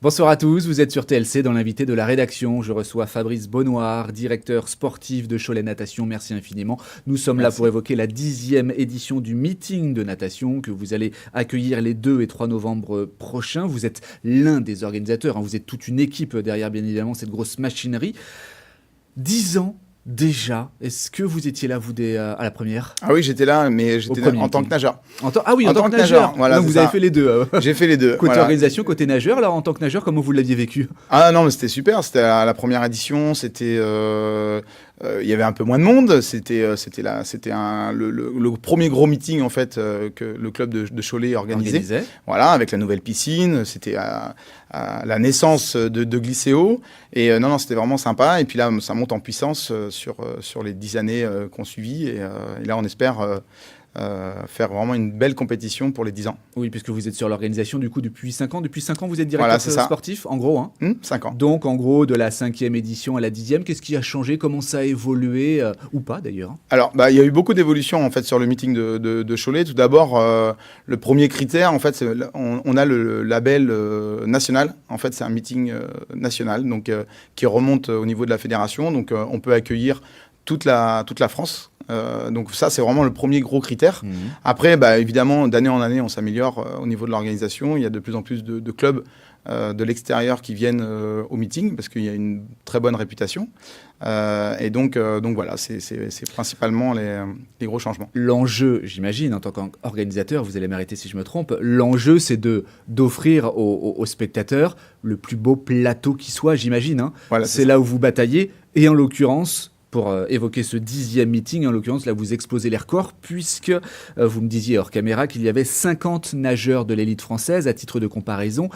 Bonsoir à tous, vous êtes sur TLC dans l'invité de la rédaction. Je reçois Fabrice Bonnoir, directeur sportif de Cholet Natation. Merci infiniment. Nous sommes là pour évoquer la 10e édition du meeting de natation que vous allez accueillir les 2 et 3 novembre prochains. Vous êtes l'un des organisateurs, vous êtes toute une équipe derrière bien évidemment cette grosse machinerie. 10 ans déjà, est-ce que vous étiez là vous à la première? Ah oui, j'étais là, mais j'étais là en tant que nageur. Ah oui, en tant que nageur. Voilà, donc vous avez fait les deux. J'ai fait les deux. Côté organisation, côté nageur, là en tant que nageur, comment vous l'aviez vécu? Ah non, mais c'était super. C'était la première édition. C'était, il y avait un peu moins de monde. C'était le premier gros meeting en fait que le club de Cholet organisait. Voilà, avec la nouvelle piscine. C'était à la naissance de Glycéo. Et non, c'était vraiment sympa. Et puis là, ça monte en puissance sur les 10 années qu'on suivit. Et là, on espère faire vraiment une belle compétition pour les 10 ans. Oui, puisque vous êtes sur l'organisation du coup depuis 5 ans. Depuis 5 ans, vous êtes directeur sportif, en gros. 5 ans. Donc, en gros, de la 5e édition à la 10e, qu'est-ce qui a changé? Comment ça a évolué ou pas d'ailleurs? Alors, il y a eu beaucoup d'évolutions en fait sur le meeting de Cholet. Tout d'abord, le premier critère, en fait, on a le label national. En fait, c'est un meeting national, donc qui remonte au niveau de la fédération. Donc, on peut accueillir toute la France. Donc ça, c'est vraiment le premier gros critère. Après, évidemment, d'année en année, on s'améliore au niveau de l'organisation. Il y a de plus en plus de clubs de l'extérieur qui viennent au meeting parce qu'il y a une très bonne réputation. Et donc voilà, c'est principalement les gros changements. L'enjeu, j'imagine, en tant qu'organisateur, vous allez m'arrêter si je me trompe, l'enjeu, c'est d'offrir aux spectateurs le plus beau plateau qui soit, j'imagine. Voilà, c'est là où vous bataillez. Et en l'occurrence, pour évoquer ce 10e meeting, en l'occurrence, là, vous explosez les records, puisque vous me disiez hors caméra qu'il y avait 50 nageurs de l'élite française. À titre de comparaison,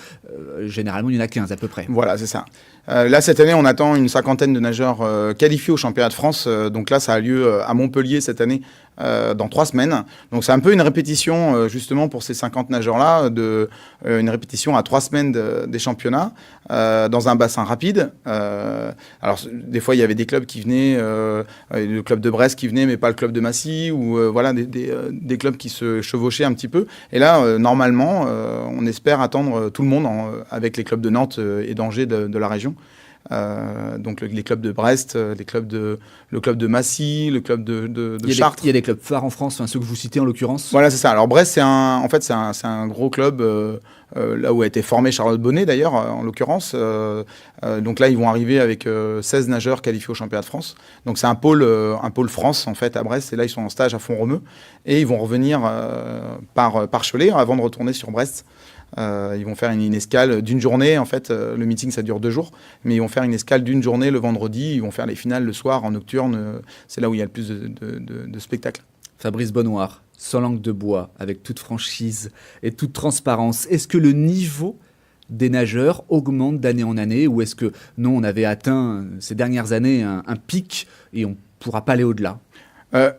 généralement, il y en a 15 à peu près. Voilà, c'est ça. Là, cette année, on attend une 50aine de nageurs qualifiés au championnat de France. Donc là, ça a lieu à Montpellier cette année, dans 3 semaines. Donc c'est un peu une répétition, justement, pour ces 50 nageurs-là, une répétition à 3 semaines des championnats, dans un bassin rapide. Alors, des fois, il y avait des clubs qui venaient, le club de Brest qui venait, mais pas le club de Massy, ou voilà, des clubs qui se chevauchaient un petit peu. Et là, normalement, on espère attendre tout le monde avec les clubs de Nantes et d'Angers de la région. Donc les clubs de Brest, le club de Massy, le club de Chartres. Il y a des clubs phares en France, ceux que vous citez en l'occurrence. Voilà, c'est ça. Alors Brest, c'est un gros club, là où a été formé Charlotte Bonnet d'ailleurs, en l'occurrence. Donc là, ils vont arriver avec 16 nageurs qualifiés au championnat de France. Donc c'est un pôle France en fait à Brest. Et là, ils sont en stage à Font-Romeu et ils vont revenir par Cholet avant de retourner sur Brest. Ils vont faire une escale d'une journée. En fait, le meeting, ça dure 2 jours. Mais ils vont faire une escale d'une journée le vendredi. Ils vont faire les finales le soir en nocturne. C'est là où il y a le plus de spectacles. Fabrice Bonnoir, sans langue de bois, avec toute franchise et toute transparence, est-ce que le niveau des nageurs augmente d'année en année, ou est-ce que non, on avait atteint ces dernières années un pic et on ne pourra pas aller au-delà?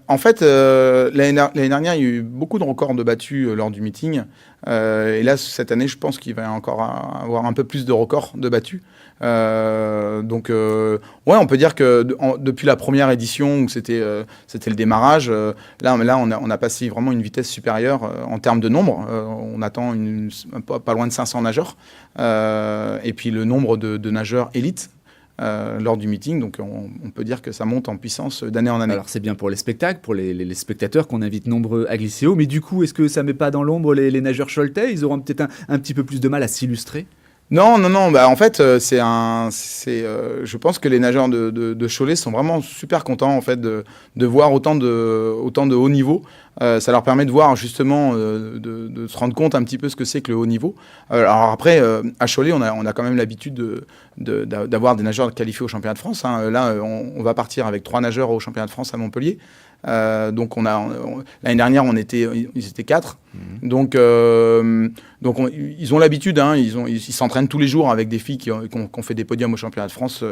En fait, l'année dernière, il y a eu beaucoup de records de battus lors du meeting. Et là, cette année, je pense qu'il va encore avoir un peu plus de records de battus. Donc, ouais, on peut dire que depuis la première édition, où c'était le démarrage, là, on a passé vraiment une vitesse supérieure en termes de nombre. On attend pas loin de 500 nageurs. Et puis le nombre de nageurs élites. Lors du meeting, donc on peut dire que ça monte en puissance d'année en année. Alors c'est bien pour les spectacles, pour les spectateurs qu'on invite nombreux à Glycéo, mais du coup, est-ce que ça met pas dans l'ombre les nageurs choletais? Ils auront peut-être un petit peu plus de mal à s'illustrer? Non. En fait, je pense que les nageurs de Cholet sont vraiment super contents en fait de voir autant de haut niveau. Ça leur permet de voir justement, de se rendre compte un petit peu ce que c'est que le haut niveau. Alors après, à Cholet, on a quand même l'habitude d'avoir des nageurs qualifiés au championnat de France. Là, on va partir avec 3 nageurs au championnat de France à Montpellier. Donc l'année dernière, ils étaient 4. Donc ils ont l'habitude, ils s'entraînent tous les jours avec des filles qui ont fait des podiums au championnat de France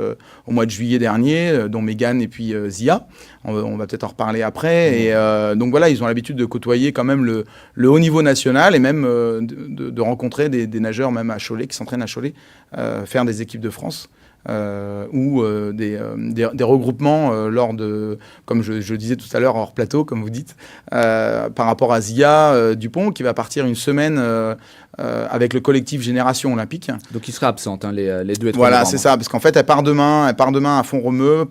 au mois de juillet dernier, dont Mégane et puis Zia. On va peut-être en reparler après. Et donc voilà, ils ont l'habitude de côtoyer quand même le haut niveau national et même de rencontrer des nageurs même à Cholet, qui s'entraînent à Cholet, faire des équipes de France. ou des regroupements lors de, comme je disais tout à l'heure, hors plateau, comme vous dites, par rapport à Zia Dupont, qui va partir une semaine avec le collectif Génération Olympique. Donc il sera absente, hein, les 2 et 3 Voilà, novembre. c'est ça, parce qu'en fait, elle part demain à Font-Romeu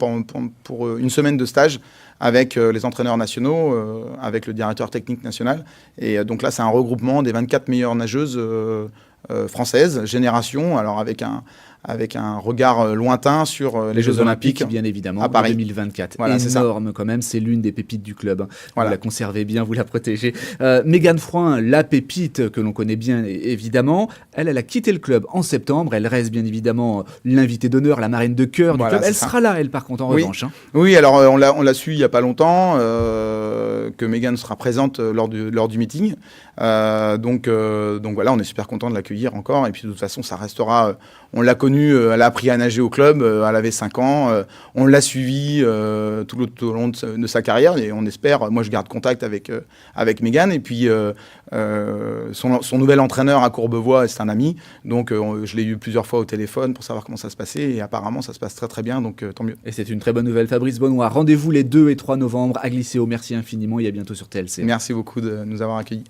pour une semaine de stage avec les entraîneurs nationaux, avec le directeur technique national. Et donc là, c'est un regroupement des 24 meilleures nageuses françaises, Génération, alors avec un regard lointain sur les Jeux Olympiques, bien évidemment, à Paris. 2024. Voilà, c'est ça. Énorme quand même, c'est l'une des pépites du club. Voilà. Vous la conservez bien, vous la protégez. Mégane Froin, la pépite que l'on connaît bien évidemment, elle a quitté le club en septembre. Elle reste bien évidemment l'invitée d'honneur, la marraine de cœur du club. Elle sera là, elle, par contre, en revanche. Hein. Oui, alors on l'a su il n'y a pas longtemps que Mégane sera présente lors du meeting. Donc voilà, on est super content de l'accueillir encore. Et puis de toute façon, ça restera. On l'a connue, elle a appris à nager au club, elle avait 5 ans. On l'a suivie tout au long de sa carrière et on espère. Moi, je garde contact avec Mégane. Et puis son nouvel entraîneur à Courbevoie, c'est un ami. Donc je l'ai eu plusieurs fois au téléphone pour savoir comment ça se passait. Et apparemment, ça se passe très très bien. Donc tant mieux. Et c'est une très bonne nouvelle. Fabrice Bonnoir, rendez-vous les 2 et 3 novembre à Glisséo. Merci infiniment et à bientôt sur TLC. Merci beaucoup de nous avoir accueillis.